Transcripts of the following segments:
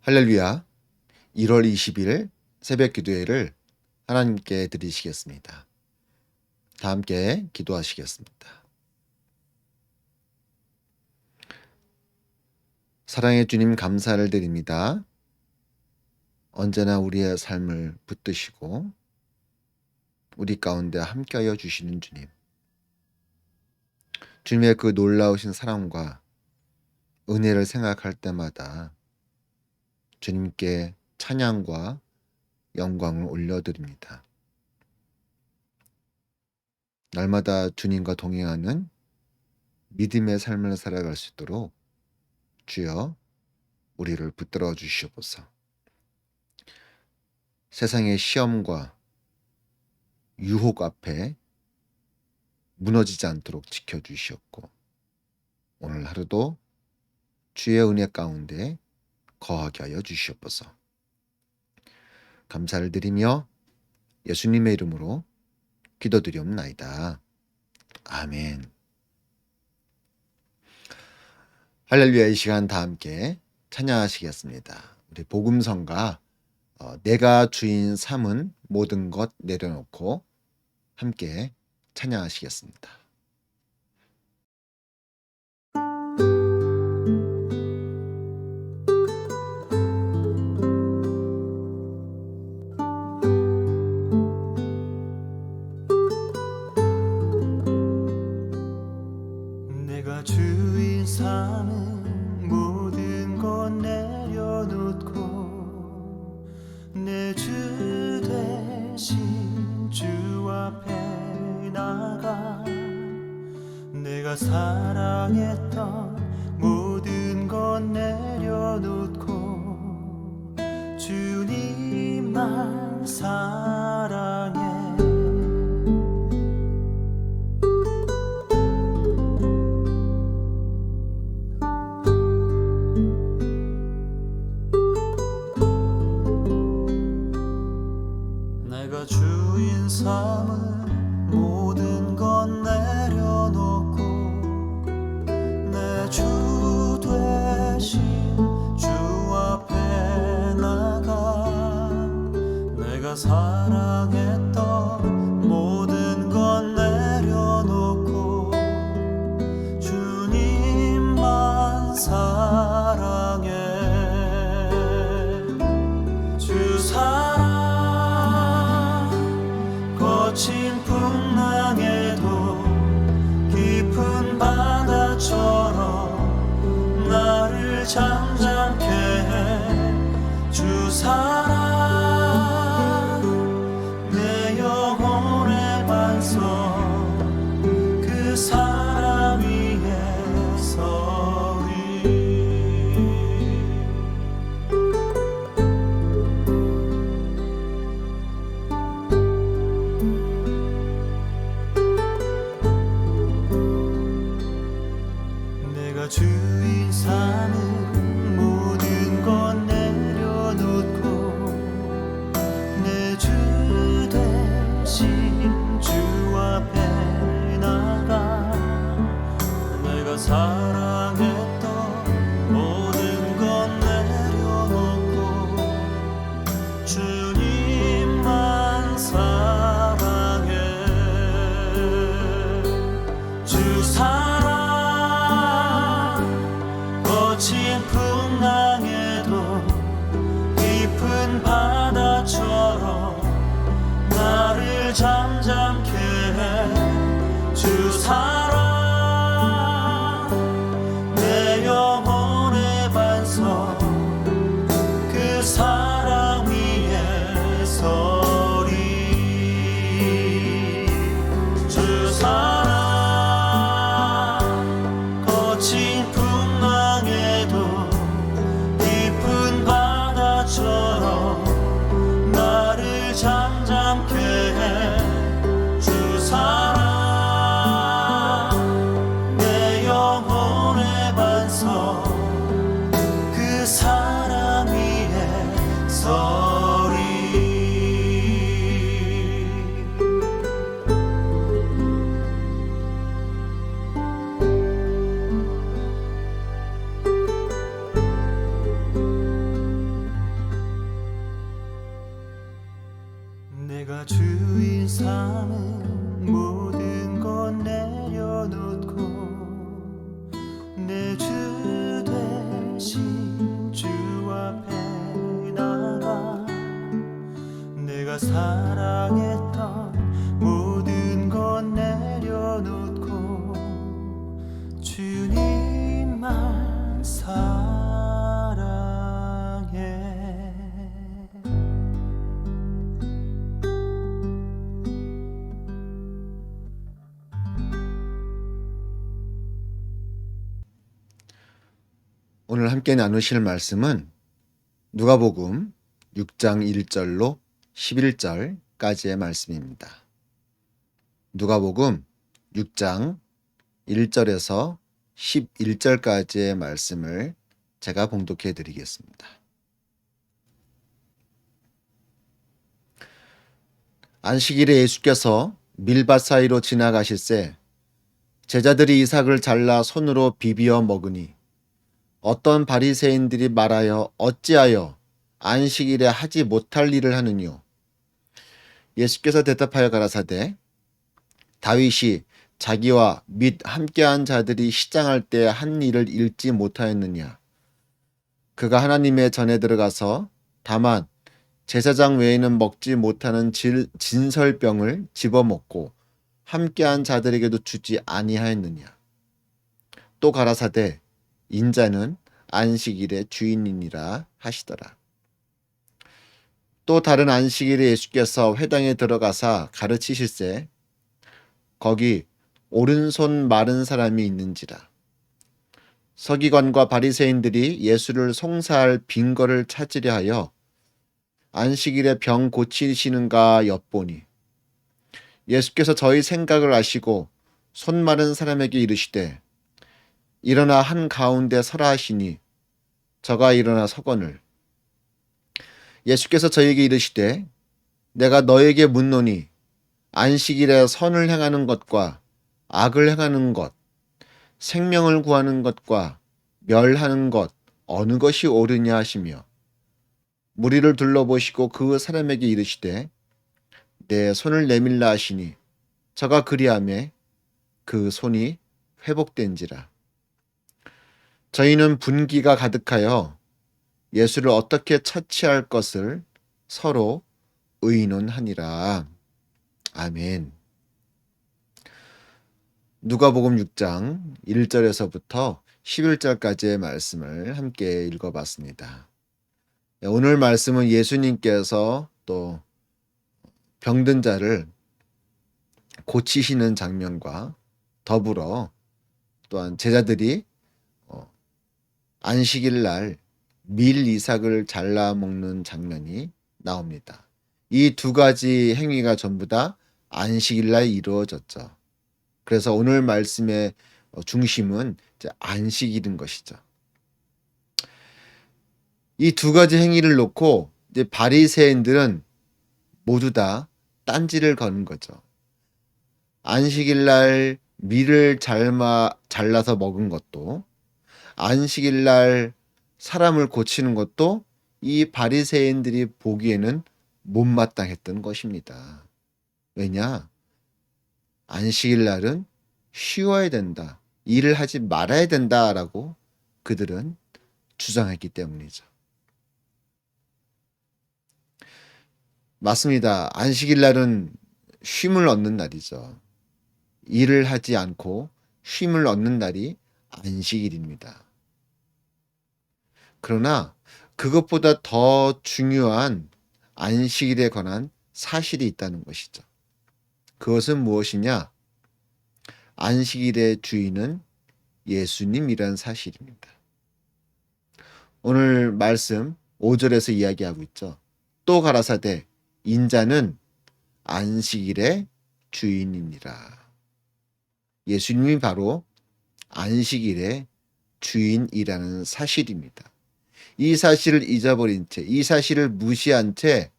할렐루야. 1월 20일 새벽 기도회를 하나님께 드리시겠습니다. 다 함께 기도하시겠습니다. 사랑의 주님, 감사를 드립니다. 언제나 우리의 삶을 붙드시고 우리 가운데 함께하여 주시는 주님. 주님의 그 놀라우신 사랑과 은혜를 생각할 때마다 주님께 찬양과 영광을 올려드립니다. 날마다 주님과 동행하는 믿음의 삶을 살아갈 수 있도록 주여 우리를 붙들어 주시옵소서. 세상의 시험과 유혹 앞에 무너지지 않도록 지켜주시옵고, 오늘 하루도 주의 은혜 가운데 거하게 하여 주시옵소서. 감사를 드리며 예수님의 이름으로 기도드리옵나이다. 아멘. 할렐루야. 이 시간 다 함께 찬양하시겠습니다. 우리 복음성가 내가 주인 삼은 모든 것 내려놓고 함께 찬양하시겠습니다. 내가 주인 삼은 모든 것 내려놓고 내 주 대신 주 앞에 나가 내가 사랑했던 모든 것 내려놓고 주님만 사랑해. 내가 주인 삼은 모든 것 내려놓고 내 주 대신 주 앞에 나가 내가 사랑했던 모든 것 내려놓고 주님만 사랑해. 주 사랑 거친 풍랑에도 깊은 바다처럼 나를 잠잠케 해. 주 사랑 내 영혼의 반석 그 사랑 위에 서리. 내가 주인 삼은 모든 것 내려놓고 사랑했던 모든 것 내려놓고 주님만 사랑해. 오늘 함께 나누실 말씀은 누가복음 6장 1절로 11절까지의 말씀입니다. 누가복음 6장 1절에서 11절까지의 말씀을 제가 봉독해 드리겠습니다. 안식일에 예수께서 밀밭 사이로 지나가실새 제자들이 이삭을 잘라 손으로 비비어 먹으니 어떤 바리새인들이 말하여 어찌하여 안식일에 하지 못할 일을 하느뇨. 예수께서 대답하여 가라사대 다윗이 자기와 및 함께한 자들이 시장할 때 한 일을 읽지 못하였느냐. 그가 하나님의 전에 들어가서 다만 제사장 외에는 먹지 못하는 진설병을 집어먹고 함께한 자들에게도 주지 아니하였느냐. 또 가라사대 인자는 안식일의 주인이니라 하시더라. 또 다른 안식일에 예수께서 회당에 들어가사 가르치실새 거기 오른손 마른 사람이 있는지라. 서기관과 바리새인들이 예수를 송사할 빈거를 찾으려 하여 안식일에 병 고치시는가 엿보니 예수께서 저희 생각을 아시고 손 마른 사람에게 이르시되 일어나 한 가운데 서라 하시니 저가 일어나 서거늘. 예수께서 저에게 이르시되 내가 너에게 묻노니 안식일에 선을 행하는 것과 악을 행하는 것, 생명을 구하는 것과 멸하는 것 어느 것이 옳으냐 하시며 무리를 둘러보시고 그 사람에게 이르시되 내 손을 내밀라 하시니 저가 그리하매 그 손이 회복된지라. 저희는 분기가 가득하여 예수를 어떻게 처치할 것을 서로 의논하니라. 아멘. 누가복음 6장 1절에서부터 11절까지의 말씀을 함께 읽어봤습니다. 오늘 말씀은 예수님께서 또 병든 자를 고치시는 장면과 더불어 또한 제자들이 안식일 날 밀 이삭을 잘라 먹는 장면이 나옵니다. 이 두 가지 행위가 전부 다 안식일 날 이루어졌죠. 그래서 오늘 말씀의 중심은 이제 안식일인 것이죠. 이 두 가지 행위를 놓고 이제 바리새인들은 모두 다 딴지를 거는 거죠. 안식일 날 밀을 잘라서 먹은 것도 안식일 날 사람을 고치는 것도 이 바리새인들이 보기에는 못마땅했던 것입니다. 왜냐? 안식일 날은 쉬어야 된다. 일을 하지 말아야 된다라고 그들은 주장했기 때문이죠. 맞습니다. 안식일 날은 쉼을 얻는 날이죠. 일을 하지 않고 쉼을 얻는 날이 안식일입니다. 그러나 그것보다 더 중요한 안식일에 관한 사실이 있다는 것이죠. 그것은 무엇이냐? 안식일의 주인은 예수님이라는 사실입니다. 오늘 말씀 5절에서 이야기하고 있죠. 또 가라사대 인자는 안식일의 주인이니라. 예수님이 바로 안식일의 주인이라는 사실입니다. 이 사실을 잊어버린 채, 이 사실을 무시한 채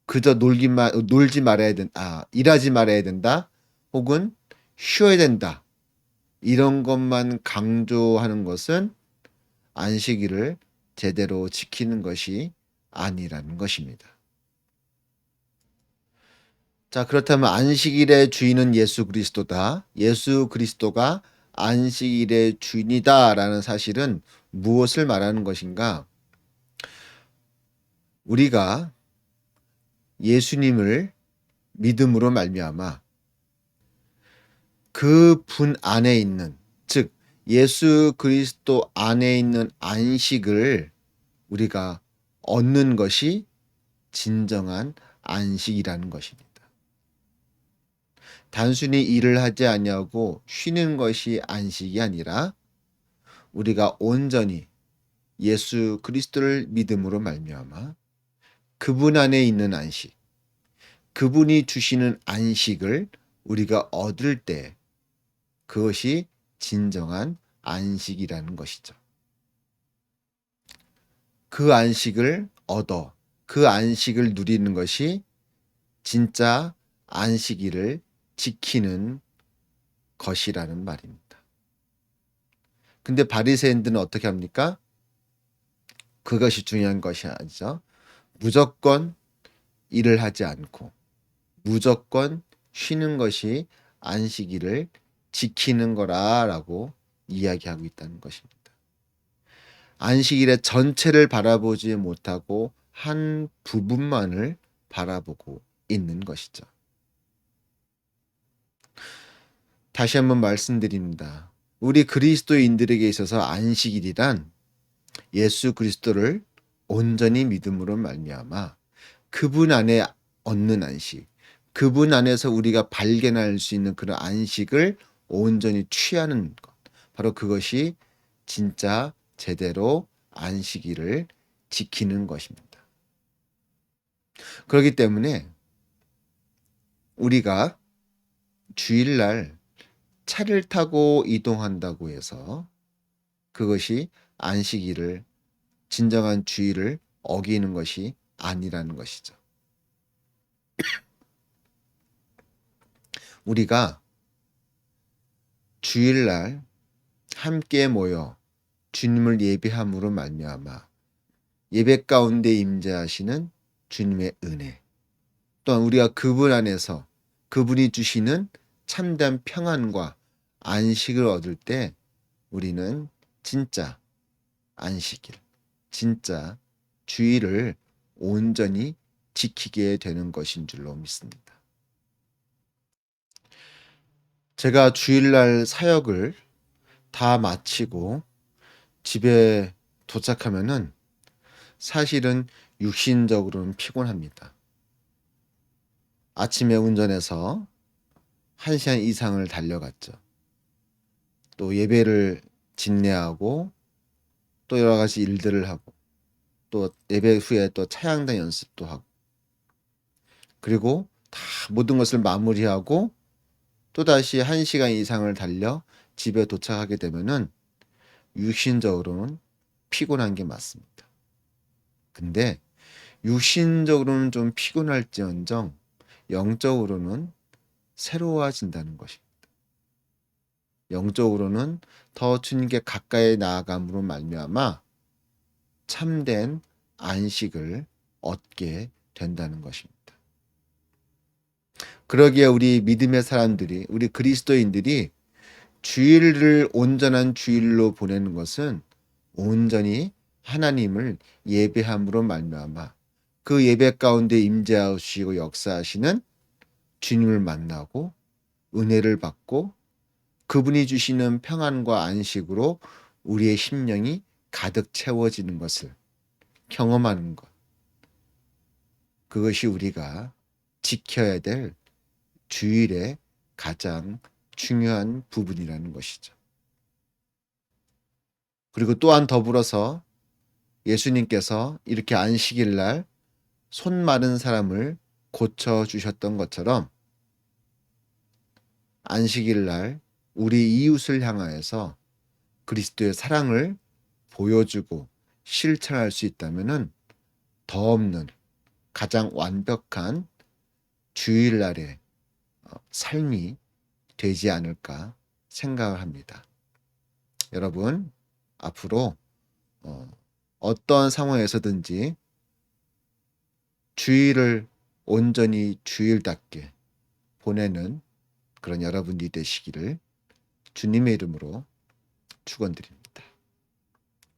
그저 일하지 말아야 된다, 혹은 쉬어야 된다, 이런 것만 강조하는 것은 안식일을 제대로 지키는 것이 아니라는 것입니다. 자, 그렇다면 안식일의 주인은 예수 그리스도다. 예수 그리스도가 안식일의 주인이다라는 사실은 무엇을 말하는 것인가? 우리가 예수님을 믿음으로 말미암아 그 분 안에 있는, 즉 예수 그리스도 안에 있는 안식을 우리가 얻는 것이 진정한 안식이라는 것입니다. 단순히 일을 하지 아니하고 쉬는 것이 안식이 아니라 우리가 온전히 예수 그리스도를 믿음으로 말미암아 그분 안에 있는 안식, 그분이 주시는 안식을 우리가 얻을 때 그것이 진정한 안식이라는 것이죠. 그 안식을 얻어 그 안식을 누리는 것이 진짜 안식일을 지키는 것이라는 말입니다. 근데 바리새인들은 어떻게 합니까? 그것이 중요한 것이 아니죠. 무조건 일을 하지 않고 무조건 쉬는 것이 안식일을 지키는 거라라고 이야기하고 있다는 것입니다. 안식일의 전체를 바라보지 못하고 한 부분만을 바라보고 있는 것이죠. 다시 한번 말씀드립니다. 우리 그리스도인들에게 있어서 안식일이란 예수 그리스도를 온전히 믿음으로 말미암아 그분 안에 얻는 안식, 그분 안에서 우리가 발견할 수 있는 그런 안식을 온전히 취하는 것, 바로 그것이 진짜 제대로 안식일을 지키는 것입니다. 그렇기 때문에 우리가 주일날 차를 타고 이동한다고 해서 그것이 안식일을, 진정한 주일을 어기는 것이 아니라는 것이죠. 우리가 주일날 함께 모여 주님을 예배함으로 말미암아 예배 가운데 임재하시는 주님의 은혜, 또한 우리가 그분 안에서 그분이 주시는 참된 평안과 안식을 얻을 때 우리는 진짜 안식일, 진짜 주일을 온전히 지키게 되는 것인 줄로 믿습니다. 제가 주일날 사역을 다 마치고 집에 도착하면은 사실은 육신적으로는 피곤합니다. 아침에 운전해서 1시간 이상을 달려갔죠. 또 예배를 진례하고 또 여러 가지 일들을 하고 또 예배 후에 또 차양단 연습도 하고 그리고 다 모든 것을 마무리하고 또다시 1시간 이상을 달려 집에 도착하게 되면은 육신적으로는 피곤한 게 맞습니다. 근데 육신적으로는 좀 피곤할지언정 영적으로는 새로워진다는 것입니다. 영적으로는 더 주님께 가까이 나아감으로 말미암아 참된 안식을 얻게 된다는 것입니다. 그러기에 우리 믿음의 사람들이, 우리 그리스도인들이 주일을 온전한 주일로 보내는 것은 온전히 하나님을 예배함으로 말미암아 그 예배 가운데 임재하시고 역사하시는 주님을 만나고 은혜를 받고 그분이 주시는 평안과 안식으로 우리의 심령이 가득 채워지는 것을 경험하는 것, 그것이 우리가 지켜야 될 주일의 가장 중요한 부분이라는 것이죠. 그리고 또한 더불어서 예수님께서 이렇게 안식일 날 손 마른 사람을 고쳐주셨던 것처럼 안식일 날 우리 이웃을 향하여서 그리스도의 사랑을 보여주고 실천할 수 있다면 더 없는 가장 완벽한 주일날의 삶이 되지 않을까 생각을 합니다. 여러분, 앞으로 어떠한 상황에서든지 주일을 온전히 주일답게 보내는 그런 여러분이 되시기를 주님의 이름으로 축원드립니다.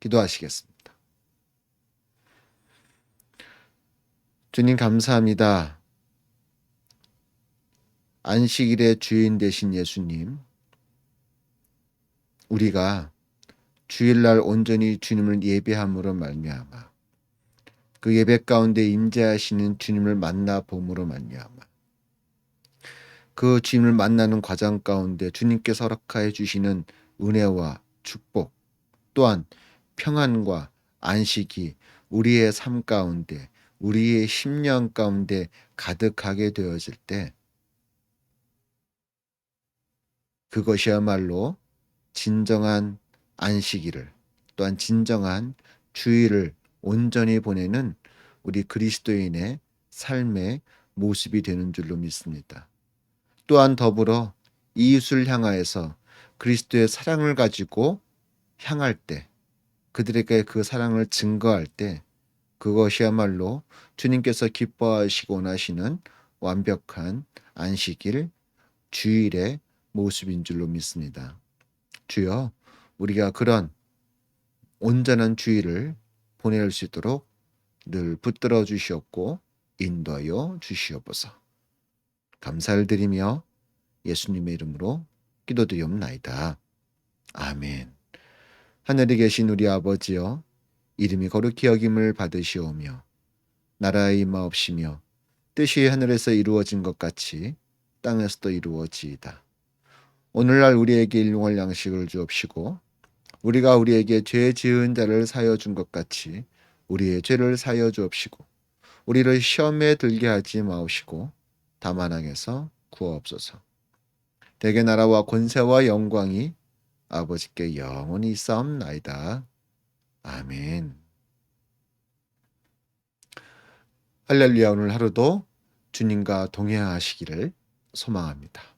기도하시겠습니다. 주님 감사합니다. 안식일의 주인 되신 예수님, 우리가 주일날 온전히 주님을 예배함으로 말미암아 그 예배 가운데 임재하시는 주님을 만나 봄으로 말미암아 그 주님을 만나는 과정 가운데 주님께서 허락하여 주시는 은혜와 축복 또한 평안과 안식이 우리의 삶 가운데 우리의 심령 가운데 가득하게 되어질 때 그것이야말로 진정한 안식일을 또한 진정한 주일을 온전히 보내는 우리 그리스도인의 삶의 모습이 되는 줄로 믿습니다. 또한 더불어 이웃을 향하여서 그리스도의 사랑을 가지고 향할 때 그들에게 그 사랑을 증거할 때 그것이야말로 주님께서 기뻐하시고 원하시는 완벽한 안식일 주일의 모습인 줄로 믿습니다. 주여, 우리가 그런 온전한 주일을 보낼 수 있도록 늘 붙들어 주시옵고 인도하여 주시옵소서. 감사를 드리며 예수님의 이름으로 기도드리옵나이다. 아멘. 하늘에 계신 우리 아버지여, 이름이 거룩히 여김을 받으시오며 나라의 임하옵시며 뜻이 하늘에서 이루어진 것 같이 땅에서도 이루어지이다. 오늘날 우리에게 일용할 양식을 주옵시고 우리가 우리에게 죄 지은 자를 사여 준 것 같이 우리의 죄를 사여 주옵시고 우리를 시험에 들게 하지 마옵시고 다만 악에서 구하옵소서. 대개 나라와 권세와 영광이 아버지께 영원히 있사옵나이다. 아멘. 할렐루야. 오늘 하루도 주님과 동행하시기를 소망합니다.